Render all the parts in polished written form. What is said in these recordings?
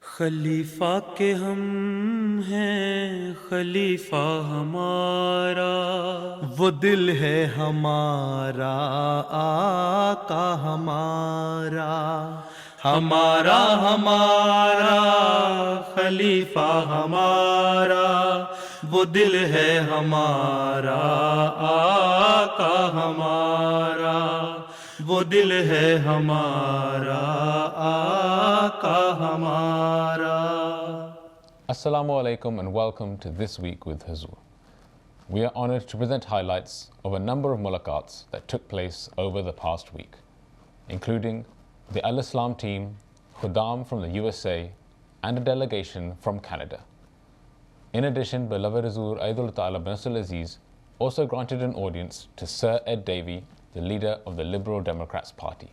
خلیفہ کے ہم ہیں خلیفہ ہمارا، وہ دل ہے ہمارا آقا ہمارا، ہمارا ہمارا خلیفہ ہمارا، وہ دل ہے ہمارا آقا ہمارا، وہ دل ہے ہمارا آقا ہمارا۔ Assalamu alaikum and welcome to This Week with Hazur. We are honored to present highlights of a number of mulaqats that took place over the past week, including the Al-Islam team, Khuddam from the USA, and a delegation from Canada. In addition, beloved Hazur Aidul Ta'ala bin Nasr al-Aziz also granted an audience to Sir Ed Davey, the leader of the Liberal Democrats Party.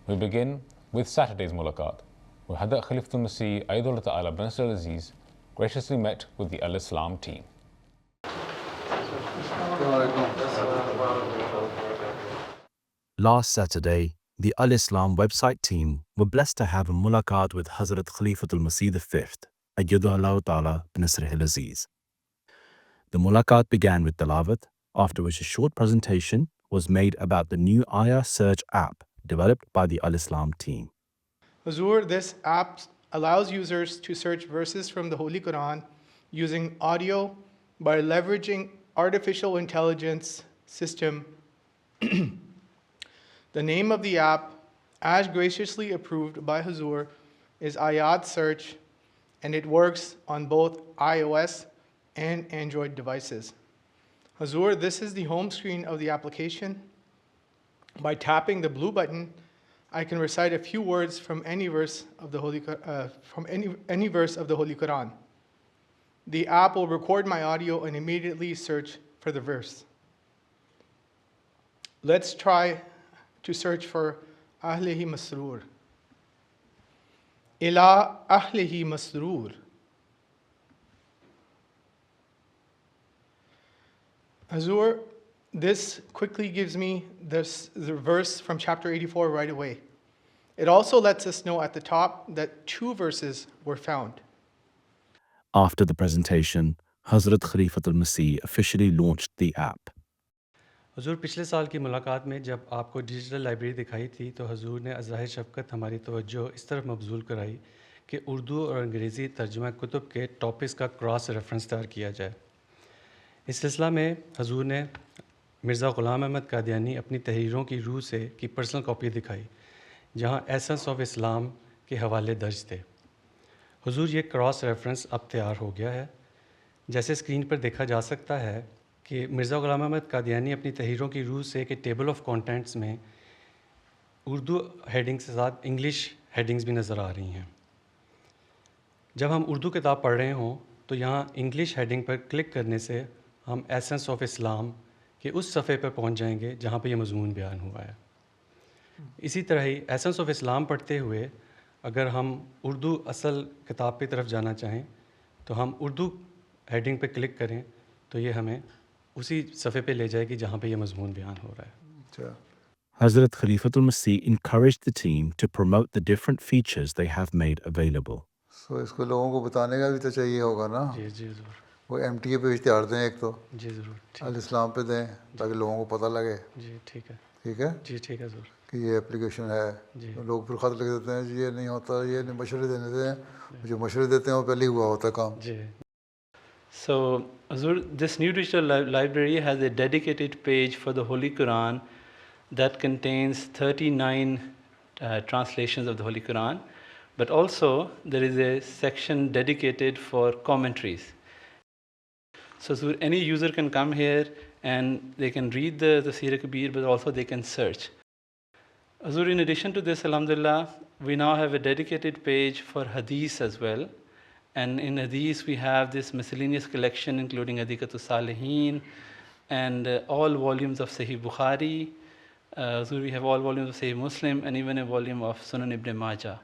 We begin with Saturday's mulaqat, where Hadrat Khalifatul Masih Aidul Ta'ala bin Nasr al-Aziz graciously met with the Al-Islam team. Last Saturday, the Al-Islam website team were blessed to have a mulaqat with Hazrat Khalifatul Masih V, Ayyadullah Ta'ala bin Nasr al-Aziz. The mulaqat began with tilawat, after which a short presentation was made about the new ayah search app developed by the Al-Islam team. Hazur, this app allows users to search verses from the Holy Quran using audio by leveraging artificial intelligence system. The name of the app, as graciously approved by Hazur, is Ayat Search, and it works on both iOS and Android devices. Hazur, this is the home screen of the application. By tapping the blue button, I can recite a few words from any verse of the Holy Quran. The app will record my audio and immediately search for the verse. Let's try to search for Ahlihi Masroor. Ila Ahlihi Masroor. Hazur, this quickly gives me the verse from chapter 84 right away. It also lets us know at the top that 2 verses were found. After the presentation, Hazrat Khalifatul Masih officially launched the app. حضور پچھلے سال کی ملاقات میں جب آپ کو digital library دکھائی تھی تو حضور نے ازراہ شفقت ہماری توجہ اس طرف مبذول کرائی کہ اردو اور انگریزی ترجمہ کتب کے ٹاپکس کا کراس ریفرنس تیار کیا جائے۔ اس سلسلہ میں حضور نے مرزا غلام احمد قادیانی اپنی تحریروں کی روح سے کی پرسنل کاپی دکھائی، جہاں ایسنس آف اسلام کے حوالے درج تھے۔ حضور یہ کراس ریفرنس اب تیار ہو گیا ہے۔ جیسے اسکرین پر دیکھا جا سکتا ہے کہ مرزا غلام احمد قادیانی اپنی تحریروں کی روح سے کہ ٹیبل آف کانٹینٹس میں اردو ہیڈنگس کے ساتھ انگلش ہیڈنگس بھی نظر آ رہی ہیں۔ جب ہم اردو کتاب پڑھ رہے ہوں تو یہاں انگلش ہیڈنگ پر کلک کرنے سے ہم ایسنس آف اسلام کے اس صفحے پر پہنچ جائیں گے جہاں پہ یہ مضمون بیان ہوا ہے۔ اسی طرح ہی ایسنس آف اسلام پڑھتے ہوئے اگر ہم اردو اصل کتاب کی طرف جانا چاہیں تو ہم اردو ہیڈنگ پہ کلک کریں تو یہ ہمیں اسی صفحے پہ لے جائے گی جہاں پہ یہ مضمون بیان ہو رہا ہے۔ Hazrat Khalifatul Masih encouraged the team to promote the different features they have made available. So اس کو لوگوں کو بتانے کا بھی تو چاہیے ہوگا نا۔ جی جی ضرور۔ وہ MTA پہ اشتہار دیں ایک تو، جی ضرور۔ الاسلام پہ دیں تاکہ لوگوں کو پتہ لگے۔ جی ٹھیک ہے۔ ٹھیک ہے جی ٹھیک ہے ضرور۔ کہ یہ اپلیکیشن ہے۔ جی لوگ پھر خط لکھ دیتے ہیں جی یہ نہیں ہوتا، یہ نہیں، مشورے دینے دیتے ہیں، جو مشورے دیتے ہیں وہ پہلے ہی ہوا ہوتا ہے کام۔ جی۔ So, Hazur, this new digital library has a dedicated page for the Holy Quran that contains 39 translations of the Holy Quran, but also there is a section dedicated for commentaries. So, Hazur, any user can come here and they can read the Seerah Kabir, but also they can search. Hazur, in addition to this, alhamdulillah, we now have a dedicated page for hadith as well. And in hadith, we have this miscellaneous collection including Adikatul Salihin and all volumes of Sahih Bukhari. So we have all volumes of Sahih Muslim and even a volume of Sunan Ibn Majah.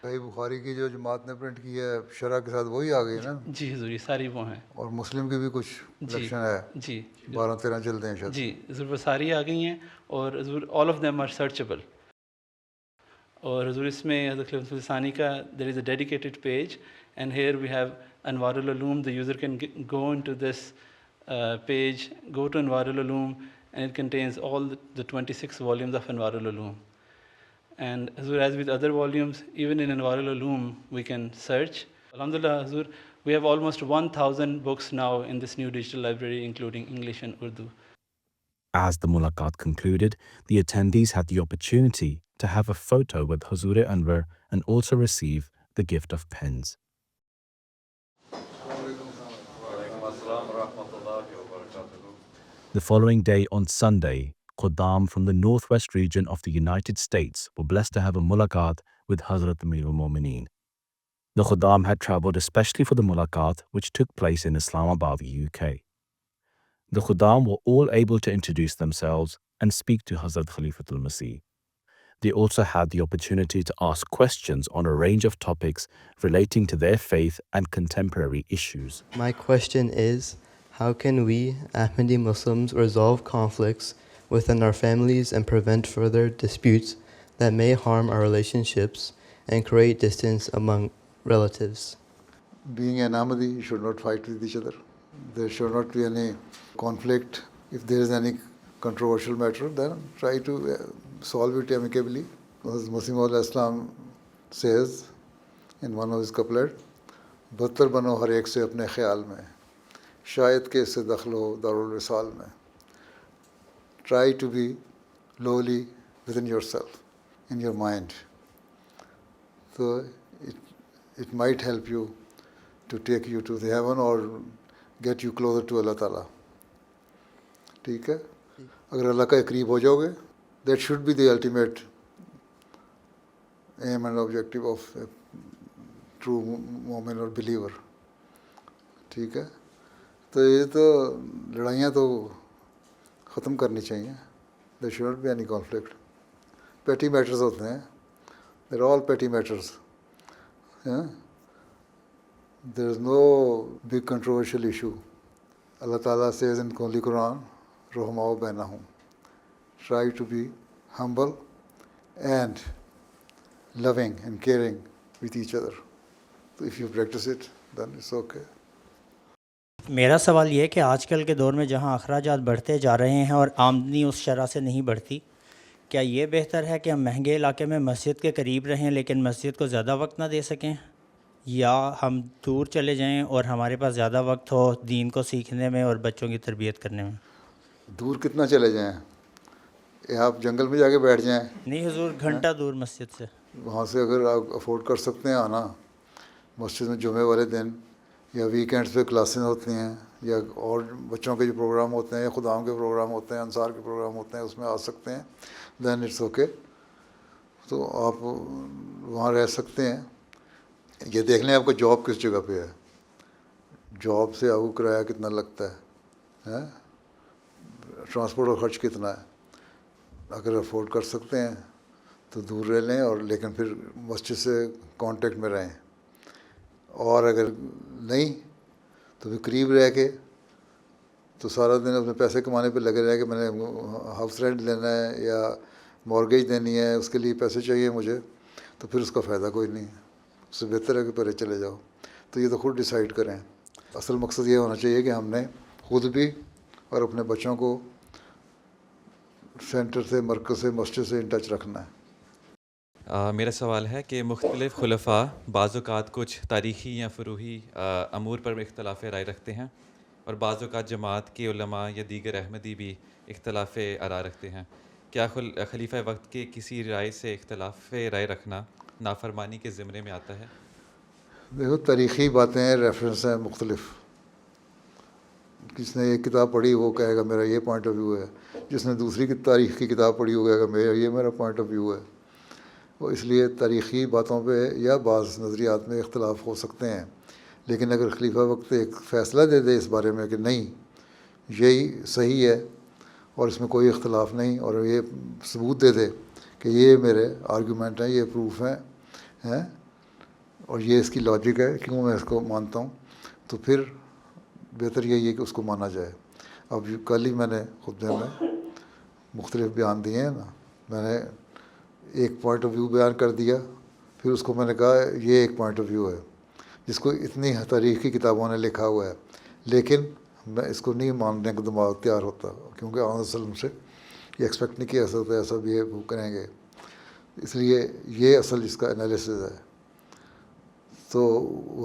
صحیح بخاری کی جو جماعت نے print کی ہے شرح کے ساتھ وہی آ گئی نا؟ جی حضور، یہ ساری وہ ہیں۔ اور مسلم کی بھی کچھ کلیکشن ہے، جی 12-13 چلتے ہیں شاید۔ جی حضور، وہ ساری آ گئی ہیں اور حضور آل آف دیم آر سرچیبل۔ اور حضور اس میں حضرت خلیفۃ المسیح ثانی کا there is a dedicated page, and here we have Anwar al-Ulum. The user can go into this page, go to Anwar al-Ulum, and it contains all the 26 volumes of Anwar al-Ulum. And Hazur, as with other volumes, even in Anwar al-Ulum, we can search. Alhamdulillah, Hazur, we have almost 1,000 books now in this new digital library, including English and Urdu. As the mulaqat concluded, the attendees had the opportunity to have a photo with Hazur Anwar and also receive the gift of pens. The following day on Sunday, Khuddam from the northwest region of the United States were blessed to have a mulaqat with Hazrat Amir al-Mu'mineen. The Khuddam had travelled especially for the mulaqat, which took place in Islamabad, UK. The Khuddam were all able to introduce themselves and speak to Hazrat Khalifatul Masih. They also had the opportunity to ask questions on a range of topics relating to their faith and contemporary issues. My question is, how can we, Ahmadi Muslims, resolve conflicts within our families and prevent further disputes that may harm our relationships and create distance among relatives? Being an Ahmadi, you should not fight with each other. There should not be any conflict. If there is any controversial matter, then try to solve it amicably. As Masih Maud Islam says in one of his couplets, بدتر بنو ہر ایک سے اپنے خیال میں شاید کہ اس سے دخل ہو دارالوصال میں. Try to be lowly within yourself, in your mind. So it might help you to take you to the heaven or get you closer to Allah Ta'ala. ٹھیک ہے, اگر اللہ کا قریب ہو جاؤ گے, that should be the ultimate aim and objective of a true مومن اور believer. ٹھیک ہے, تو یہ تو لڑائیاں تو ختم کرنی چاہیے. there should not be any conflict. petty matters ہوتے ہیں, they're all petty matters. There is no big controversial issue. Allah Ta'ala says in Holy Quran, Ruhmao bainahum. Try to be humble and loving and caring with each other. So if you practice it, then it's okay. میرا سوال یہ ہے کہ آج کل کے دور میں جہاں اخراجات بڑھتے جا رہے ہیں اور آمدنی اس شرح سے نہیں بڑھتی, کیا یہ بہتر ہے کہ ہم مہنگے علاقے میں مسجد کے قریب رہیں لیکن مسجد کو زیادہ وقت نہ دے سکیں, یا ہم دور چلے جائیں اور ہمارے پاس زیادہ وقت ہو دین کو سیکھنے میں اور بچوں کی تربیت کرنے میں؟ دور کتنا چلے جائیں؟ آپ جنگل میں جا کے بیٹھ جائیں. نہیں حضور, گھنٹہ دور مسجد سے. وہاں سے اگر آپ افورڈ کر سکتے ہیں آنا مسجد میں جمعے والے دن, یا ویکینڈس پہ کلاسیں ہوتی ہیں, یا اور بچوں کے جو پروگرام ہوتے ہیں, یا خدام کے پروگرام ہوتے ہیں, انصار کے پروگرام ہوتے ہیں, اس میں آ سکتے ہیں, دین اٹس اوکے. تو آپ وہاں رہ سکتے ہیں. یہ دیکھ لیں آپ کا جاب کس جگہ پہ ہے, جاب سے آپ کو کرایہ کتنا لگتا ہے, ٹرانسپورٹ اور خرچ کتنا ہے. اگر افورڈ کر سکتے ہیں تو دور رہ لیں, اور لیکن پھر مسجد سے کانٹیکٹ میں رہیں. اور اگر نہیں تو پھر قریب رہ کے تو سارا دن اپنے پیسے کمانے پہ لگے رہے کہ میں نے ہاؤس رینٹ لینا ہے یا مورگیج دینی ہے, اس کے لیے پیسے چاہیے مجھے, تو پھر اس کا فائدہ کوئی نہیں ہے. اس سے بہتر ہے کہ پہلے چلے جاؤ. تو یہ تو خود ڈیسائیڈ کریں. اصل مقصد یہ ہونا چاہیے کہ ہم نے خود بھی اور اپنے بچوں کو سینٹر سے, مرکز سے, مسجد سے ان ٹچ رکھنا ہے. میرا سوال ہے کہ مختلف خلفاء بعض اوقات کچھ تاریخی یا فروعی امور پر اختلاف رائے رکھتے ہیں, اور بعض اوقات جماعت کے علماء یا دیگر احمدی بھی اختلاف آراء رکھتے ہیں. کیا خلیفہ وقت کے کسی رائے سے اختلاف رائے رکھنا نافرمانی کے زمرے میں آتا ہے؟ دیکھو, تاریخی باتیں ہیں, ریفرنس ہیں مختلف. جس نے ایک کتاب پڑھی وہ کہے گا میرا یہ پوائنٹ آف ویو ہے, جس نے دوسری کی تاریخ کی کتاب پڑھی وہ کہے گا میرا پوائنٹ آف ویو ہے. وہ اس لیے تاریخی باتوں پہ یا بعض نظریات میں اختلاف ہو سکتے ہیں, لیکن اگر خلیفہ وقت ایک فیصلہ دے دے اس بارے میں کہ نہیں یہی صحیح ہے اور اس میں کوئی اختلاف نہیں, اور یہ ثبوت دے دے کہ یہ میرے آرگومنٹ ہیں, یہ پروف ہیں, اور یہ اس کی لاجک ہے کیوں میں اس کو مانتا ہوں, تو پھر بہتر یہی ہے کہ اس کو مانا جائے. اب کل ہی میں نے خطبے میں مختلف بیان دیے ہیں نا, میں نے ایک پوائنٹ آف ویو بیان کر دیا، پھر اس کو میں نے کہا یہ ایک پوائنٹ آف ویو ہے جس کو اتنی تاریخی کتابوں نے لکھا ہوا ہے، لیکن میں اس کو نہیں ماننے کا دماغ تیار ہوتا، کیونکہ آن وسلم سے یہ ایکسپیکٹ نہیں کیا سکتا ایسا بھی وہ کریں گے، اس لیے یہ اصل اس کا انالیسز ہے۔ تو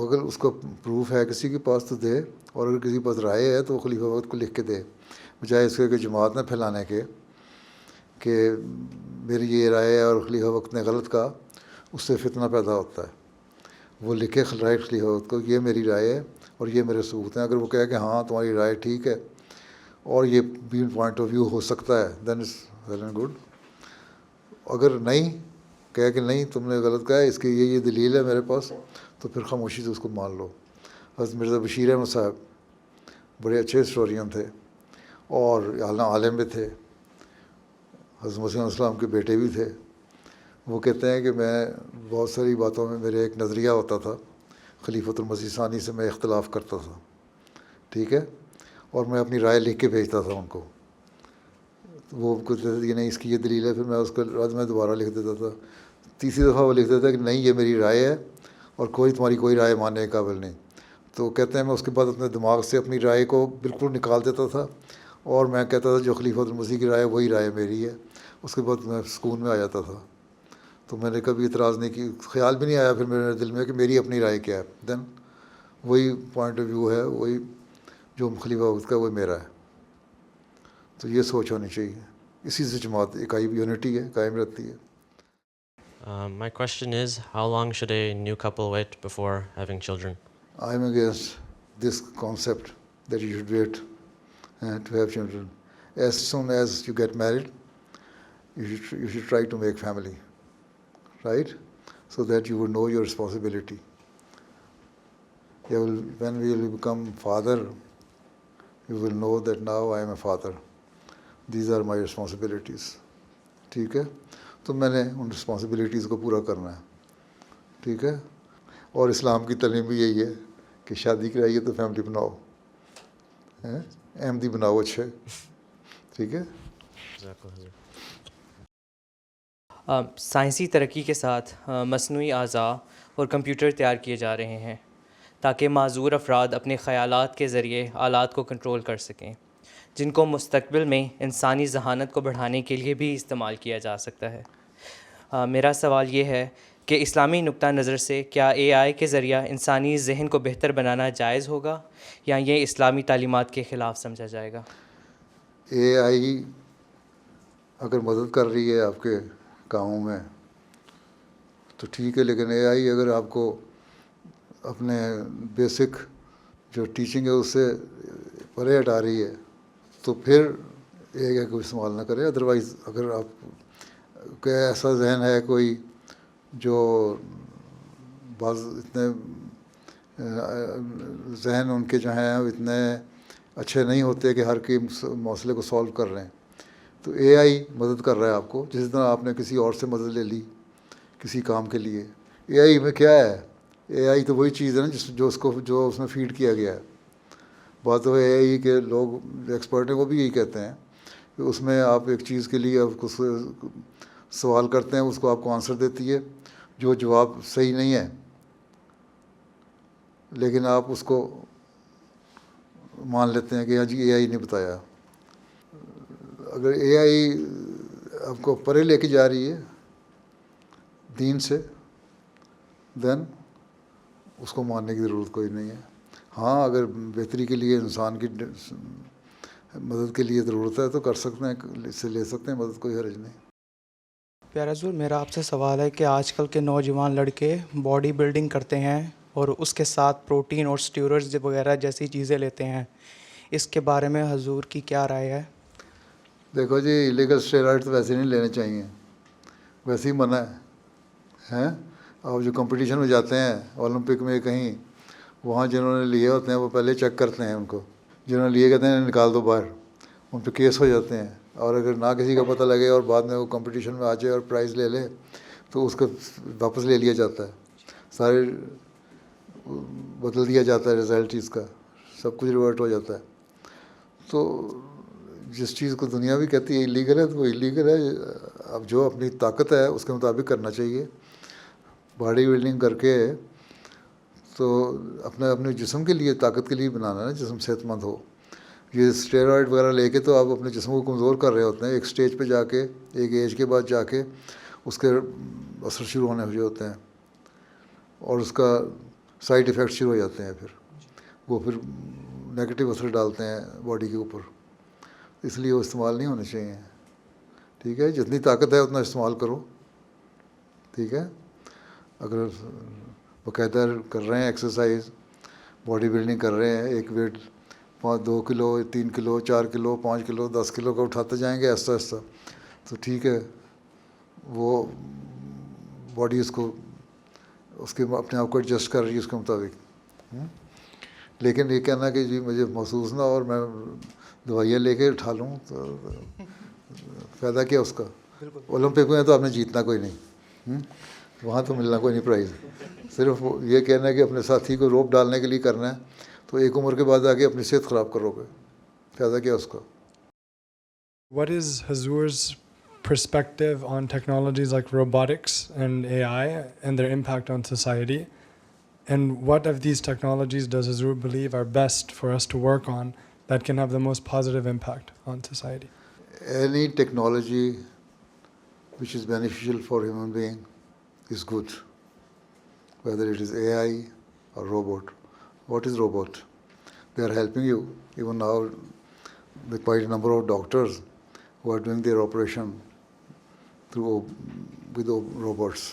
اگر اس کو پروف ہے کسی کے پاس تو دے، اور اگر کسی کے پاس رائے ہے تو وہ خلیفہ وقت کو لکھ کے دے، بجائے اس کے کہ جماعت نہ پھیلانے کے کہ میری یہ رائے ہے اور خلیفہ وقت نے غلط کہا، اس سے فتنہ پیدا ہوتا ہے۔ وہ لکھے رائٹ خلیفہ وقت کو یہ میری رائے ہے اور یہ میرے ثبوت ہیں، اگر وہ کہے کہ ہاں تمہاری رائے ٹھیک ہے اور یہ بھی پوائنٹ آف ویو ہو سکتا ہے، دین از ویل اینڈ گڈ۔ اگر نہیں کہے کہ نہیں تم نے غلط کہا ہے، اس کی یہ دلیل ہے میرے پاس، تو پھر خاموشی سے اس کو مان لو۔ حضرت مرزا بشیر احمد صاحب بڑے اچھے ہسٹورین تھے اور عالم بھی تھے، حضرت مسیح علیہ السلام کے بیٹے بھی تھے۔ وہ کہتے ہیں کہ میں بہت ساری باتوں میں میرے ایک نظریہ ہوتا تھا، خلیفۃ المسیح ثانی سے میں اختلاف کرتا تھا، ٹھیک ہے، اور میں اپنی رائے لکھ کے بھیجتا تھا ان کو، وہ کہتے تھے کہ نہیں اس کی یہ دلیل ہے، پھر میں اس کے بعد میں دوبارہ لکھ دیتا تھا، تیسری دفعہ وہ لکھ دیتا تھا کہ نہیں یہ میری رائے ہے اور تمہاری کوئی رائے ماننے کے قابل نہیں۔ تو کہتے ہیں میں اس کے بعد اپنے دماغ سے اپنی رائے کو بالکل نکال دیتا تھا اور میں کہتا تھا جو خلیفۃ المسیح کی رائے وہی رائے میری ہے، اس کے بعد میں سکون میں آ جاتا تھا۔ تو میں نے کبھی اعتراض نہیں کی، خیال بھی نہیں آیا پھر میرے دل میں کہ میری اپنی رائے کیا ہے، دین وہی پوائنٹ آف ویو ہے، وہی جو خلیفہ وقت کا وہ میرا ہے۔ تو یہ سوچ ہونی چاہیے، اسی سے جماعت اکائی یونٹی ہے قائم رہتی ہے۔ My question is, how long should a new couple wait before having children? I'm against this concept that you should wait to have children. As soon as you get married, you should try to make family, right? So that you will know your responsibility. When you will become father, you will know that now I am a father. These are my responsibilities. ٹھیک ہے، تو میں نے ان responsibilities کو پورا کرنا ہے، ٹھیک ہے۔ اور اسلام کی تعلیم بھی یہی ہے کہ شادی کرائیے تو فیملی بناؤ، احمدی بناؤ اچھے، ٹھیک ہے۔ سائنسی ترقی کے ساتھ مصنوعی اعضاء اور کمپیوٹر تیار کیے جا رہے ہیں تاکہ معذور افراد اپنے خیالات کے ذریعے آلات کو کنٹرول کر سکیں، جن کو مستقبل میں انسانی ذہانت کو بڑھانے کے لیے بھی استعمال کیا جا سکتا ہے۔ میرا سوال یہ ہے کہ اسلامی نقطہ نظر سے کیا اے آئی کے ذریعہ انسانی ذہن کو بہتر بنانا جائز ہوگا یا یہ اسلامی تعلیمات کے خلاف سمجھا جائے گا؟ اے آئی اگر مدد کر رہی ہے آپ کے کاموں میں تو ٹھیک ہے، لیکن اے آئی اگر آپ کو اپنے بیسک جو ٹیچنگ ہے اس سے پرے ہٹا رہی ہے تو پھر اے آئی کو استعمال نہ کرے۔ ادروائز اگر آپ کا ایسا ذہن ہے کوئی جو بعض اتنے ذہن ان کے جو ہیں اتنے اچھے نہیں ہوتے کہ ہر کے مسئلے کو سولو کر رہے ہیں، تو اے آئی مدد کر رہا ہے آپ کو، جس طرح آپ نے کسی اور سے مدد لے لی کسی کام کے لیے۔ اے آئی میں کیا ہے؟ اے آئی تو وہی چیز ہے نا جو اس میں فیڈ کیا گیا ہے۔ بات تو اے آئی کے لوگ ایکسپرٹ ہیں وہ بھی یہی کہتے ہیں کہ اس میں آپ ایک چیز کے لیے آپ کو سوال کرتے ہیں، اس کو آپ کو آنسر دیتی ہے جو جواب صحیح نہیں ہے، لیکن آپ اس کو مان لیتے ہیں کہ ہاں جی اے آئی نے بتایا۔ اگر اے آئی آپ کو پرے لے کے جا رہی ہے دین سے، دین اس کو ماننے کی ضرورت کوئی نہیں ہے۔ ہاں اگر بہتری کے لیے انسان کی مدد کے لیے ضرورت ہے تو کر سکتے ہیں، اس سے لے سکتے ہیں مدد، کوئی حرج نہیں۔ پیارا حضور، میرا آپ سے سوال ہے کہ آج کل کے نوجوان لڑکے باڈی بلڈنگ کرتے ہیں اور اس کے ساتھ پروٹین اور اسٹیرائڈز وغیرہ جیسی چیزیں لیتے ہیں، اس کے بارے میں حضور کی کیا رائے ہے؟ دیکھو جی، ایلیگل اسٹیرائڈ تو ویسے نہیں لینے چاہیے، ویسے ہی منع ہے۔ آپ جو کمپٹیشن میں جاتے ہیں اولمپک میں کہیں، وہاں جنہوں نے لیے ہوتے ہیں وہ پہلے چیک کرتے ہیں ان کو، جنہوں نے لیے کہتے ہیں نکال دو باہر، ان پہ کیس ہو جاتے ہیں، اور اگر نہ کسی کا پتہ لگے اور بعد میں وہ کمپٹیشن میں آ جائے اور پرائز لے لے تو اس کو واپس لے لیا جاتا ہے، سارے بدل دیا جاتا ہے، رزلٹ اس کا سب کچھ ریورٹ ہو جاتا ہے۔ تو جس چیز کو دنیا بھی کہتی ہے ایلیگل ہے تو وہ ایلیگل ہے. اب جو اپنی طاقت ہے اس کے مطابق کرنا چاہیے. باڈی بلڈنگ کر کے تو اپنے جسم کے لیے طاقت کے لیے بنانا ہے نا, جسم صحت مند ہو. یہ اسٹیرائڈ وغیرہ لے کے تو آپ اپنے جسم کو کمزور کر رہے ہوتے ہیں. ایک سٹیج پہ جا کے, ایک ایج کے بعد جا کے اس کے اثر شروع ہونے ہوتے ہیں اور اس کا سائڈ ایفیکٹ شروع ہو جاتے ہیں. پھر وہ پھر نیگیٹو اثر ڈالتے ہیں باڈی کے اوپر, اس لیے وہ استعمال نہیں ہونے چاہیے. ٹھیک ہے, جتنی طاقت ہے اتنا استعمال کرو. ٹھیک ہے, اگر باقاعدہ کر رہے ہیں ایکسرسائز, باڈی بلڈنگ کر رہے ہیں, ایک ویٹ 2 کلو 3 کلو 4 کلو 5 کلو 10 کلو کا اٹھاتے جائیں گے آہستہ آہستہ, تو ٹھیک ہے, وہ باڈی اس کے اپنے آپ کو ایڈجسٹ کر رہی ہے اس کے مطابق. لیکن یہ کہنا کہ جی مجھے محسوس نہ اور میں دوائیاں لے کے اٹھا لوں تو فائدہ کیا اس کا. اولمپک میں تو آپ نے جیتنا کوئی نہیں, وہاں تو ملنا کوئی نہیں پرائز. صرف یہ کہنا ہے کہ اپنے ساتھی کو روپ ڈالنے کے لیے کرنا ہے, تو ایک عمر کے بعد آگے اپنی صحت خراب کرو گے, فائدہ کیا اس کا. What is Hazur's perspective on technologies like robotics and AI and their impact on society? And what of these technologies does Hazur believe are best for us to work on that can have the most positive impact on society? Any technology which is beneficial for human being is good, whether it is AI or robot. What is robot? They are helping you. Even now, there are quite a number of doctors who are doing their operation with robots.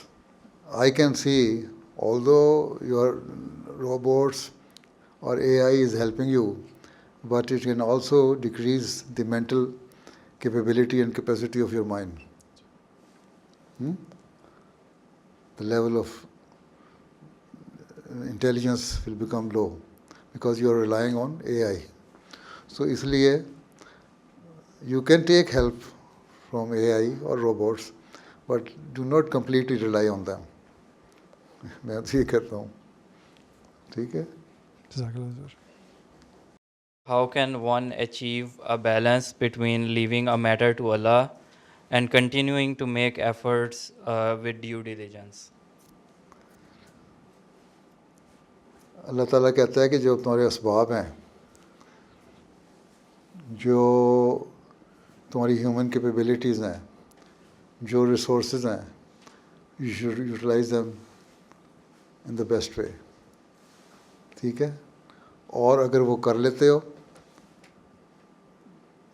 I can see, although your robots or AI is helping you, but it can also decrease the mental capability and capacity of your mind. The level of intelligence will become low because you are relying on AI. So, isliye you can take help from AI or robots, but do not completely rely on them. میں تو یہ کہتا ہوں. ٹھیک ہے. How can one achieve a balance between leaving a matter to Allah and continuing to make efforts with due diligence? اللہ تعالیٰ کہتا ہے کہ جو تمہارے اسباب ہیں, جو تمہاری ہیومن کیپیبلٹیز ہیں, جو ریسورسز ہیں, you should utilize them in the best way. ٹھیک ہے. اور اگر وہ کر لیتے ہو,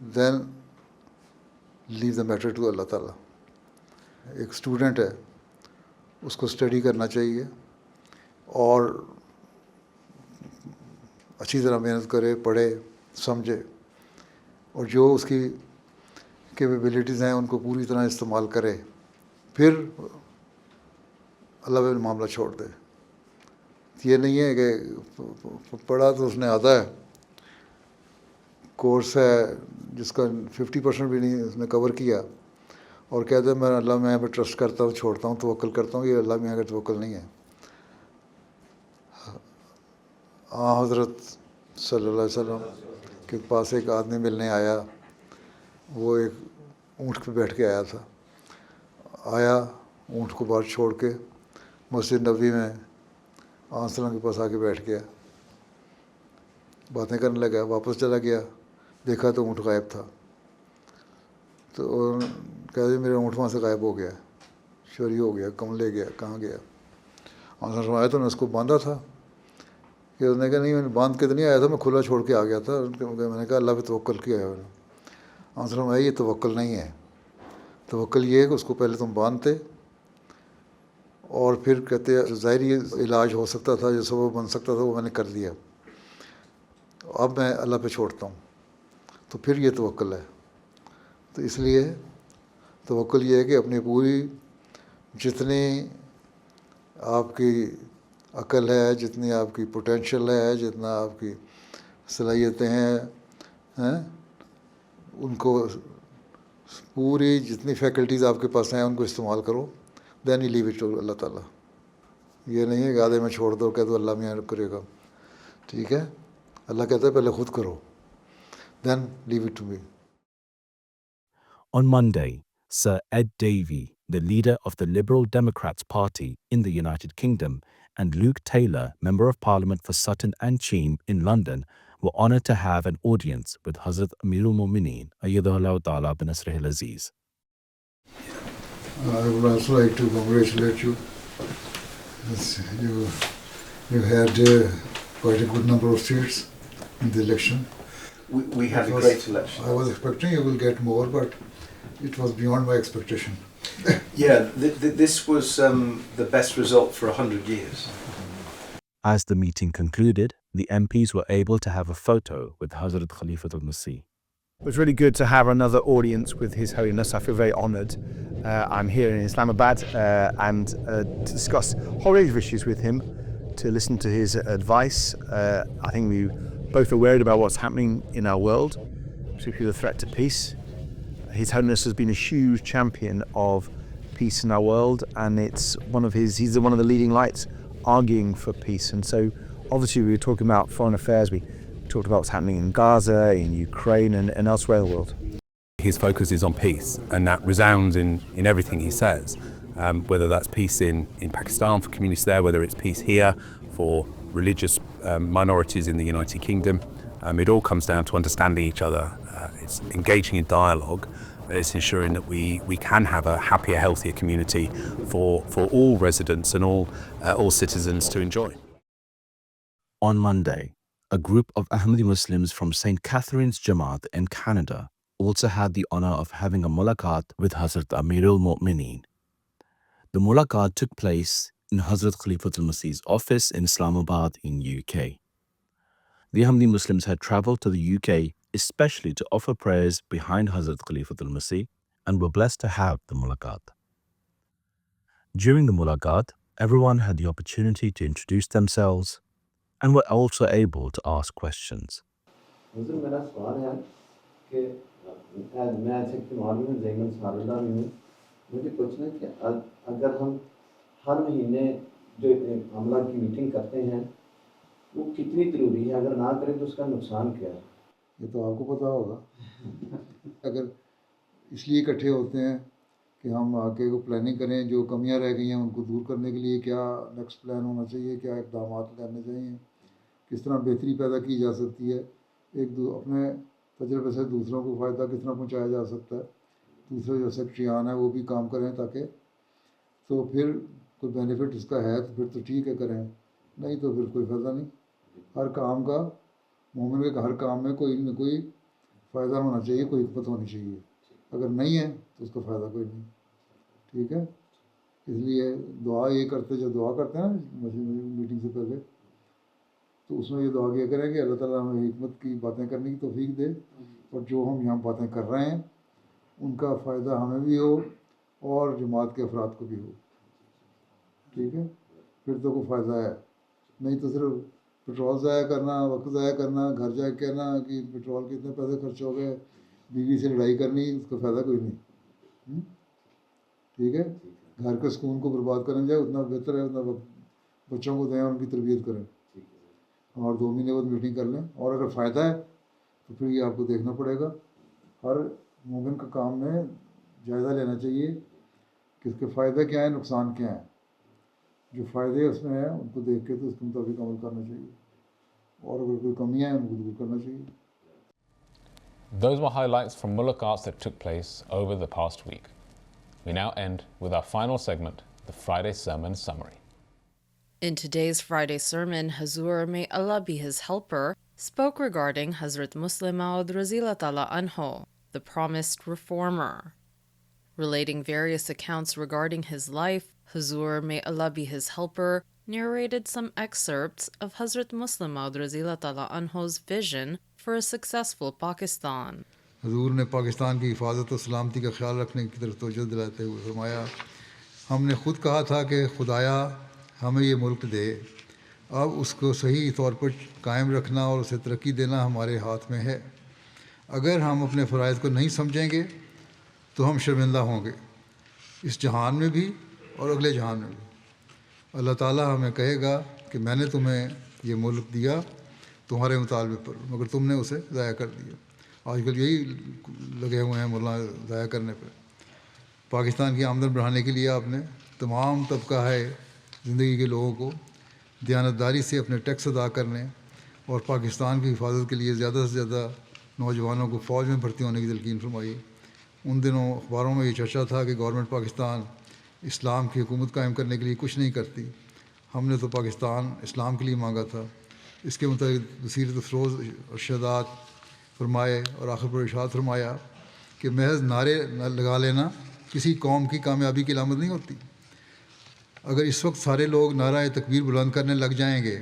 then leave the matter to اللہ تعالیٰ. ایک اسٹوڈنٹ ہے, اس کو اسٹڈی کرنا چاہیے اور اچھی طرح محنت کرے, پڑھے, سمجھے, اور جو اس کی کیپیبلٹیز ہیں ان کو پوری طرح استعمال کرے. پھر اللہ پہ معاملہ چھوڑ دے. یہ نہیں ہے کہ پڑھا تو اس نے آدھا ہے, کورس ہے جس کا 50% بھی نہیں اس نے کور کیا, اور کہتے ہیں میں اللہ میاں پہ ٹرسٹ کرتا ہوں, چھوڑتا ہوں, توکل کرتا ہوں. یہ اللہ میاں کا توکل نہیں ہے. حضرت صلی اللہ علیہ وسلم کے پاس ایک آدمی ملنے آیا, وہ ایک اونٹ پہ بیٹھ کے آیا تھا. آیا, اونٹ کو باہر چھوڑ کے مسجد نبوی میں آن سلام کے پاس آ کے بیٹھ گیا, باتیں کرنے لگا. واپس چلا گیا, دیکھا تو اونٹ غائب تھا. تو کہتے میرا اونٹ وہاں سے غائب ہو گیا, چوری ہو گیا, کم لے گیا, کہاں گیا. آن سلام آیا تو نے اس کو باندھا تھا, کہ اس نے کہا نہیں میں نے باندھ کے تو نہیں آیا تھا, میں کھلا چھوڑ کے آ گیا تھا. میں نے کہا اللہ پہ توکل کیا ہے. آن سلام آیا یہ توکل نہیں ہے. توکل یہ ہے کہ اس کو پہلے تم باندھتے اور پھر کہتے ظاہری علاج ہو سکتا تھا, جو سبب بن سکتا تھا وہ میں نے کر دیا, اب میں اللہ پہ چھوڑتا ہوں. تو پھر یہ توکل ہے. تو اس لیے توکل یہ ہے کہ اپنی پوری جتنی آپ کی عقل ہے, جتنی آپ کی پوٹینشیل ہے, جتنا آپ کی صلاحیتیں ہیں, ان کو پوری جتنی فیکلٹیز آپ کے پاس ہیں ان کو استعمال کرو. Then you leave it to اللہ تعالیٰ. یہ نہیں ہے کہ آدھے میں چھوڑ دو, کہہ دو اللہ میاں کرے گا. ٹھیک ہے. اللہ کہتا ہے پہلے خود کرو, then leave it to me. On Monday, Sir Ed Davey, the leader of the Liberal Democrats Party in the United Kingdom, and Luke Taylor, Member of Parliament for Sutton and Cheam in London, were honoured to have an audience with Hazrat Amirul Mu'mineen Ayyadahullahu Ta'ala bin Nasrihil Aziz. I would also like to congratulate you. You had quite a good number of seats in the election. We had a great election. I was expecting you will get more, but it was beyond my expectation. Yeah, this was the best result for 100 years. As the meeting concluded, the MPs were able to have a photo with Hazrat Khalifatul Masih. It was really good to have another audience with His Holiness. I feel very honoured. I'm here in Islamabad and to discuss a whole range of issues with him, to listen to his advice. I think we both are worried about what's happening in our world, particularly the threat to peace. His Holiness has been a huge champion of peace in our world, and he's one of the leading lights arguing for peace. And so obviously we were talking about foreign affairs, we talked about what's happening in Gaza, in Ukraine and elsewhere in the world. His focus is on peace, and that resounds in everything he says, whether that's peace in Pakistan for communities there, whether it's peace here for religious minorities in the United Kingdom. It all comes down to understanding each other. It's engaging in dialogue. It's ensuring that we can have a happier, healthier community for all residents and all citizens to enjoy. On Monday, a group of Ahmadi Muslims from St. Catherine's Jamaat in Canada also had the honour of having a mulaqat with Hazrat Amirul Mu'mineen. The mulaqat took place in Hazrat Khalifatul Masih's office in Islamabad in UK. The Ahmadi Muslims had travelled to the UK especially to offer prayers behind Hazrat Khalifatul Masih and were blessed to have the mulaqat. During the mulaqat, everyone had the opportunity to introduce themselves and were also able to ask questions. مجھے پوچھنا ہے کہ اگر ہم ہر مہینے جو عملہ کی میٹنگ کرتے ہیں وہ کتنی ضروری ہے، اگر نہ کریں تو اس کا نقصان کیا ہے؟ یہ تو آپ کو پتہ ہوگا. اگر اس لیے اکٹھے ہوتے ہیں کہ ہم آگے کو پلاننگ کریں، جو کمیاں رہ گئی ہیں ان کو دور کرنے کے لیے کیا نیکسٹ پلان ہونا چاہیے، کیا اقدامات کرنے چاہیے، کس طرح بہتری پیدا کی جا سکتی ہے، اپنے تجربے سے دوسروں کو فائدہ کس طرح پہنچایا جا سکتا ہے. دوسرے جو سیکٹریان ہیں وہ بھی کام کریں تاکہ تو پھر کوئی بینیفٹ اس کا ہے تو پھر تو ٹھیک ہے کریں، نہیں تو پھر کوئی فائدہ نہیں. ہر کام کا مومن کے ہر کام میں کوئی نہ کوئی فائدہ ہونا چاہیے، کوئی حکمت ہونی چاہیے. اگر نہیں ہے تو اس کا فائدہ کوئی نہیں. ٹھیک ہے، اس لیے دعا یہ کرتے جو دعا کرتے ہیں نا میٹنگ سے پہلے، تو اس میں یہ دعا کیا کریں کہ اللہ تعالیٰ ہمیں حکمت کی باتیں کرنے کی توفیق دے، اور جو ہم یہاں باتیں کر رہے ہیں ان کا فائدہ ہمیں بھی ہو اور جماعت کے افراد کو بھی ہو. ٹھیک ہے، پھر تو کوئی فائدہ ہے. نہیں تو صرف پٹرول ضائع کرنا، وقت ضائع کرنا، گھر جا کے کہنا کہ پٹرول کے اتنے پیسے خرچ ہو گئے، بیوی سے لڑائی کرنی، اس کا فائدہ کوئی نہیں. ٹھیک ہے، گھر کے سکون کو برباد کرنے جائے اتنا بہتر ہے، اتنا بچوں کو دیں اور ان کی تربیت کریں، اور 2 مہینے بعد میٹنگ کر لیں. اور اگر فائدہ ہے تو پھر یہ آپ کو دیکھنا پڑے گا. ہر مومن کا کام میں جائزہ لینا چاہیے کہ اس کے فائدے کیا ہیں، نقصان کیا ہیں. جو فائدے اس میں ہیں ان کو دیکھ کے تو اس کے مطابق عمل کرنا چاہیے، اور اگر کوئی کمیاں ہیں ان کو دور کرنا چاہیے. Those were highlights from mulaqats that took place over the past week. We now end with our final segment, the Friday Sermon Summary. In today's Friday sermon, Hazur, may Allah be his helper, spoke regarding Hazrat Muslim Maud Razila Ta'ala Anhu, the promised reformer. Relating various accounts regarding his life, Hazur, may Allah be his helper, narrated some excerpts of Hazrat Muslim Maud Razila Ta'ala Anhu's vision for a successful Pakistan. حضور نے پاکستان کی حفاظت و سلامتی کا خیال رکھنے کی طرف توجہ دلاتے ہوئے فرمایا، ہم نے خود کہا تھا کہ خدایا ہمیں یہ ملک دے، اب اس کو صحیح طور پر قائم رکھنا اور اسے ترقی دینا ہمارے ہاتھ میں ہے. اگر ہم اپنے فرائض کو نہیں سمجھیں گے تو ہم شرمندہ ہوں گے، اس جہان میں بھی اور اگلے جہان میں بھی. اللہ تعالیٰ ہمیں کہے گا کہ میں نے تمہیں یہ ملک دیا تمہارے مطالبے پر، مگر تم نے اسے ضائع کر دیا. آج کل یہی لگے ہوئے ہیں ملا ضائع کرنے پہ. پاکستان کی آمدن بڑھانے کے لیے آپ نے تمام طبقہ ہے زندگی کے لوگوں کو دیانتداری سے اپنے ٹیکس ادا کرنے اور پاکستان کی حفاظت کے لیے زیادہ سے زیادہ نوجوانوں کو فوج میں بھرتی ہونے کی تلقین فرمائی. ان دنوں اخباروں میں یہ چرچا تھا کہ گورنمنٹ پاکستان اسلام کی حکومت قائم کرنے کے لیے کچھ نہیں کرتی. ہم نے تو پاکستان اسلام کے لیے مانگا تھا. اس کے مطابق بصیرت افروز ارشادات فرمائے اور آخر پر ارشاد فرمایا کہ محض نعرے لگا لینا کسی قوم کی کامیابی کی علامت نہیں ہوتی. اگر اس وقت سارے لوگ نعرہ تکبیر بلند کرنے لگ جائیں گے،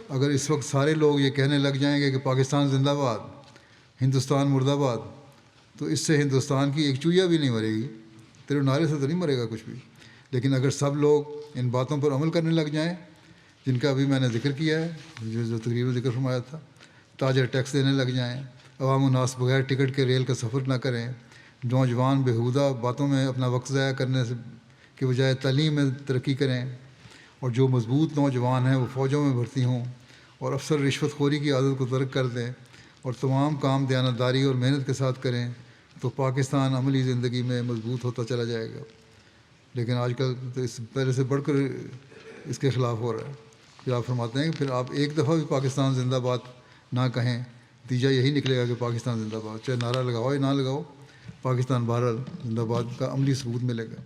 اگر اس وقت سارے لوگ یہ کہنے لگ جائیں گے کہ پاکستان زندہ باد، ہندوستان مرد آباد، تو اس سے ہندوستان کی ایک چوہیا بھی نہیں مرے گی. تیرے نعرے سے تو نہیں مرے گا کچھ بھی. لیکن اگر سب لوگ ان باتوں پر عمل کرنے لگ جائیں جن کا ابھی میں نے ذکر کیا ہے، جو تقریباً ذکر فرمایا تھا، تاجر ٹیکس دینے لگ جائیں، عوام الناس بغیر ٹکٹ کے ریل کا سفر نہ کریں، نوجوان بےہودہ باتوں میں اپنا وقت ضائع کرنے سے کے بجائے تعلیم میں ترقی کریں، اور جو مضبوط نوجوان ہیں وہ فوجوں میں بھرتی ہوں اور افسر رشوت خوری کی عادت کو ترک کر دیں اور تمام کام دیانتداری اور محنت کے ساتھ کریں، تو پاکستان عملی زندگی میں مضبوط ہوتا چلا جائے گا. لیکن آج کل تو اس پہلے سے بڑھ کر اس کے خلاف ہو رہا ہے. پھر آپ فرماتے ہیں کہ پھر آپ ایک دفعہ بھی پاکستان زندہ باد نہ کہیں، نتیجہ یہی نکلے گا کہ پاکستان زندہ باد، چاہے نعرہ لگاؤ یا نہ لگاؤ، پاکستان بہرحال زندہ باد کا عملی ثبوت ملے گا.